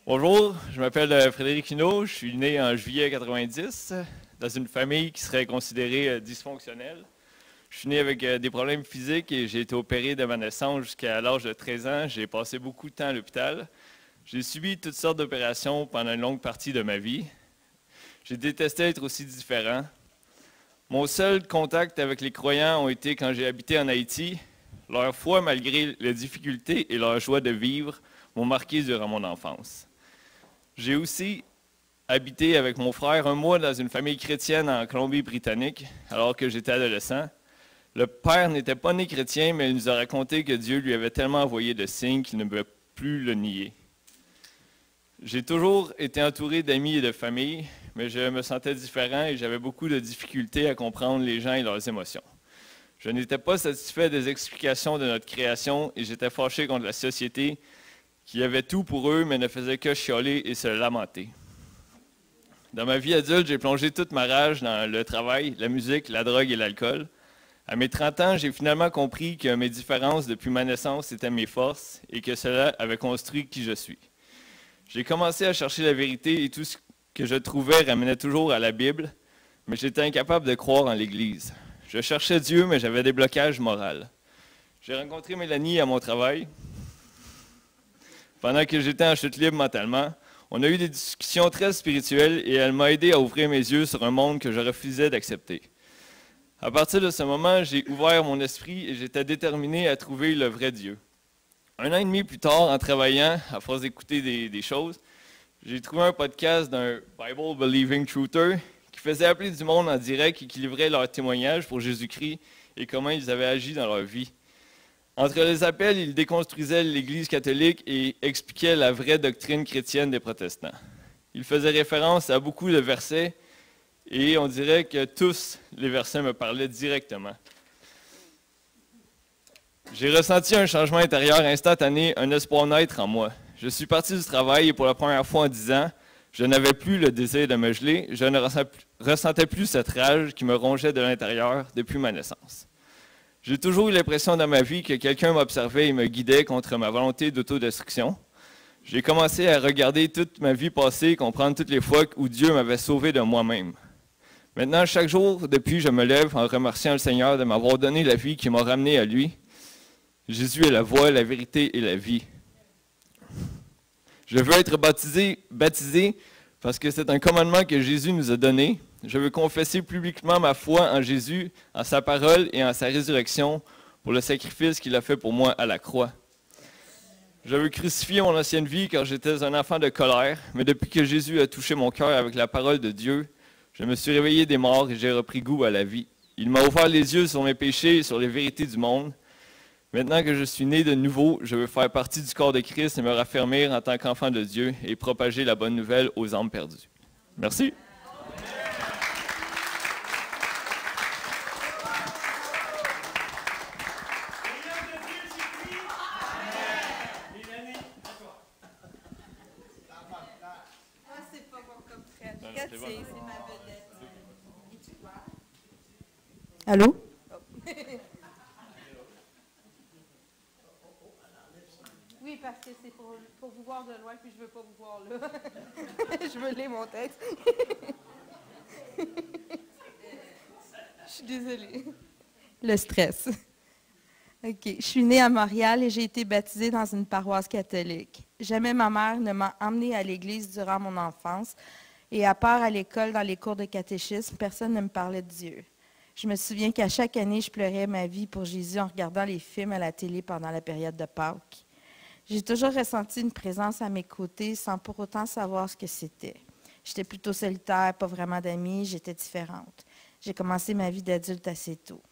Bonjour, je m'appelle Frédéric Hinault, je suis né en juillet 90 dans une famille qui serait considérée dysfonctionnelle. Je suis né avec des problèmes physiques et j'ai été opéré de ma naissance jusqu'à l'âge de 13 ans. J'ai passé beaucoup de temps à l'hôpital. J'ai subi toutes sortes d'opérations pendant une longue partie de ma vie. J'ai détesté être aussi différent. Mon seul contact avec les croyants a été quand j'ai habité en Haïti. Leur foi, malgré les difficultés et leur joie de vivre, m'ont marqué durant mon enfance. J'ai aussi habité avec mon frère un mois dans une famille chrétienne en Colombie-Britannique, alors que j'étais adolescent. Le père n'était pas né chrétien, mais il nous a raconté que Dieu lui avait tellement envoyé de signes qu'il ne pouvait plus le nier. J'ai toujours été entouré d'amis et de famille, mais je me sentais différent et j'avais beaucoup de difficultés à comprendre les gens et leurs émotions. Je n'étais pas satisfait des explications de notre création et j'étais fâché contre la société qui avait tout pour eux, mais ne faisait que chialer et se lamenter. Dans ma vie adulte, j'ai plongé toute ma rage dans le travail, la musique, la drogue et l'alcool. À mes 30 ans, j'ai finalement compris que mes différences depuis ma naissance étaient mes forces et que cela avait construit qui je suis. J'ai commencé à chercher la vérité et tout ce que je trouvais ramenait toujours à la Bible, mais j'étais incapable de croire en l'Église. Je cherchais Dieu, mais j'avais des blocages moraux. J'ai rencontré Mélanie à mon travail. Pendant que j'étais en chute libre mentalement, on a eu des discussions très spirituelles et elle m'a aidé à ouvrir mes yeux sur un monde que je refusais d'accepter. À partir de ce moment, j'ai ouvert mon esprit et j'étais déterminé à trouver le vrai Dieu. 1 an et demi plus tard, en travaillant, à force d'écouter des choses, j'ai trouvé un podcast d'un Bible Believing Truther qui faisait appeler du monde en direct et qui livrait leur témoignage pour Jésus-Christ et comment ils avaient agi dans leur vie. Entre les appels, ils déconstruisaient l'Église catholique et expliquaient la vraie doctrine chrétienne des protestants. Ils faisaient référence à beaucoup de versets et on dirait que tous les versets me parlaient directement. J'ai ressenti un changement intérieur instantané, un espoir naître en moi. Je suis parti du travail et pour la première fois en 10 ans, je n'avais plus le désir de me geler, je ne ressentais plus cette rage qui me rongeait de l'intérieur depuis ma naissance. J'ai toujours eu l'impression dans ma vie que quelqu'un m'observait et me guidait contre ma volonté d'autodestruction. J'ai commencé à regarder toute ma vie passée et comprendre toutes les fois où Dieu m'avait sauvé de moi-même. Maintenant, chaque jour, depuis, je me lève en remerciant le Seigneur de m'avoir donné la vie qui m'a ramené à lui. Jésus est la voie, la vérité et la vie. Je veux être baptisé parce que c'est un commandement que Jésus nous a donné. Je veux confesser publiquement ma foi en Jésus, en sa parole et en sa résurrection pour le sacrifice qu'il a fait pour moi à la croix. Je veux crucifier mon ancienne vie car j'étais un enfant de colère, mais depuis que Jésus a touché mon cœur avec la parole de Dieu, je me suis réveillé des morts et j'ai repris goût à la vie. Il m'a ouvert les yeux sur mes péchés et sur les vérités du monde. Maintenant que je suis né de nouveau, je veux faire partie du corps de Christ et me raffermir en tant qu'enfant de Dieu et propager la bonne nouvelle aux âmes perdues. Merci. C'est pas bon comme frère. C'est ma vedette. Allô? Oui, parce que c'est pour vous voir de loin, puis je veux pas vous voir là. Je veux lire mon texte. Je suis désolée. Le stress. OK. Je suis née à Montréal et j'ai été baptisée dans une paroisse catholique. Jamais ma mère ne m'a emmenée à l'église durant mon enfance et à part à l'école, dans les cours de catéchisme, personne ne me parlait de Dieu. Je me souviens qu'à chaque année, je pleurais ma vie pour Jésus en regardant les films à la télé pendant la période de Pâques. J'ai toujours ressenti une présence à mes côtés sans pour autant savoir ce que c'était. J'étais plutôt solitaire, pas vraiment d'amis, j'étais différente. J'ai commencé ma vie d'adulte assez tôt.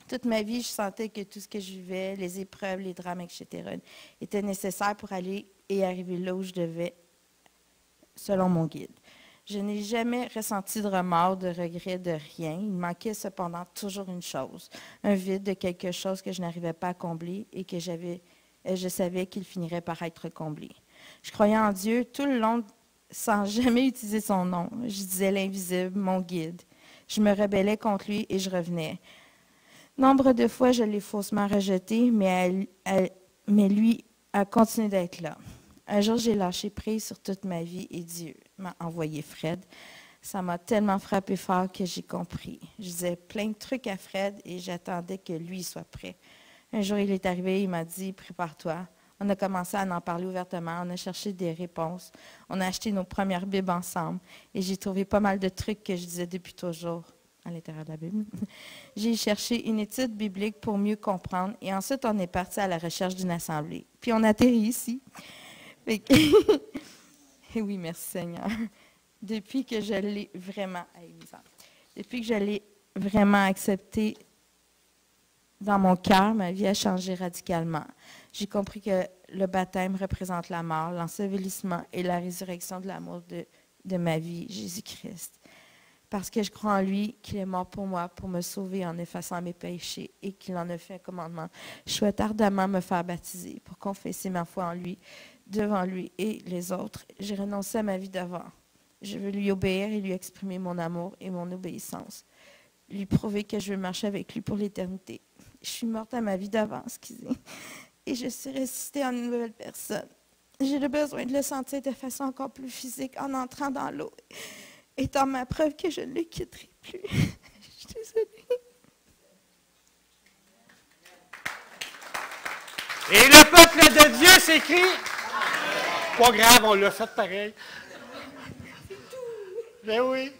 Toute ma vie, je sentais que tout ce que je vivais, les épreuves, les drames, etc., étaient nécessaires pour aller et arriver là où je devais, selon mon guide. Je n'ai jamais ressenti de remords, de regrets, de rien. Il manquait cependant toujours une chose, un vide de quelque chose que je n'arrivais pas à combler et que je savais qu'il finirait par être comblé. Je croyais en Dieu tout le long sans jamais utiliser son nom. Je disais l'invisible, mon guide. Je me rebellais contre lui et je revenais. Nombre de fois, je l'ai faussement rejeté, mais lui a continué d'être là. Un jour, j'ai lâché prise sur toute ma vie et Dieu m'a envoyé Fred. Ça m'a tellement frappé fort que j'ai compris. Je disais plein de trucs à Fred et j'attendais que lui soit prêt. Un jour, il est arrivé, il m'a dit « Prépare-toi ». On a commencé à en parler ouvertement, on a cherché des réponses, on a acheté nos premières Bibles ensemble et j'ai trouvé pas mal de trucs que je disais depuis toujours à l'intérieur de la Bible. J'ai cherché une étude biblique pour mieux comprendre et ensuite on est parti à la recherche d'une assemblée. Puis on atterrit ici. Et oui, merci Seigneur. Depuis que je l'ai vraiment accepté dans mon cœur, ma vie a changé radicalement. J'ai compris que le baptême représente la mort, l'ensevelissement et la résurrection de l'amour de ma vie, Jésus-Christ. Parce que je crois en lui, qu'il est mort pour moi, pour me sauver en effaçant mes péchés et qu'il en a fait un commandement. Je souhaite ardemment me faire baptiser pour confesser ma foi en lui, devant lui et les autres. J'ai renoncé à ma vie d'avant. Je veux lui obéir et lui exprimer mon amour et mon obéissance. Lui prouver que je veux marcher avec lui pour l'éternité. Je suis morte à ma vie d'avant, et je suis ressuscitée en une nouvelle personne. J'ai le besoin de le sentir de façon encore plus physique en entrant dans l'eau, étant ma preuve que je ne le quitterai plus. Je suis désolée. Et le peuple de Dieu s'écrit. Pas grave, on l'a fait pareil. Ben oui.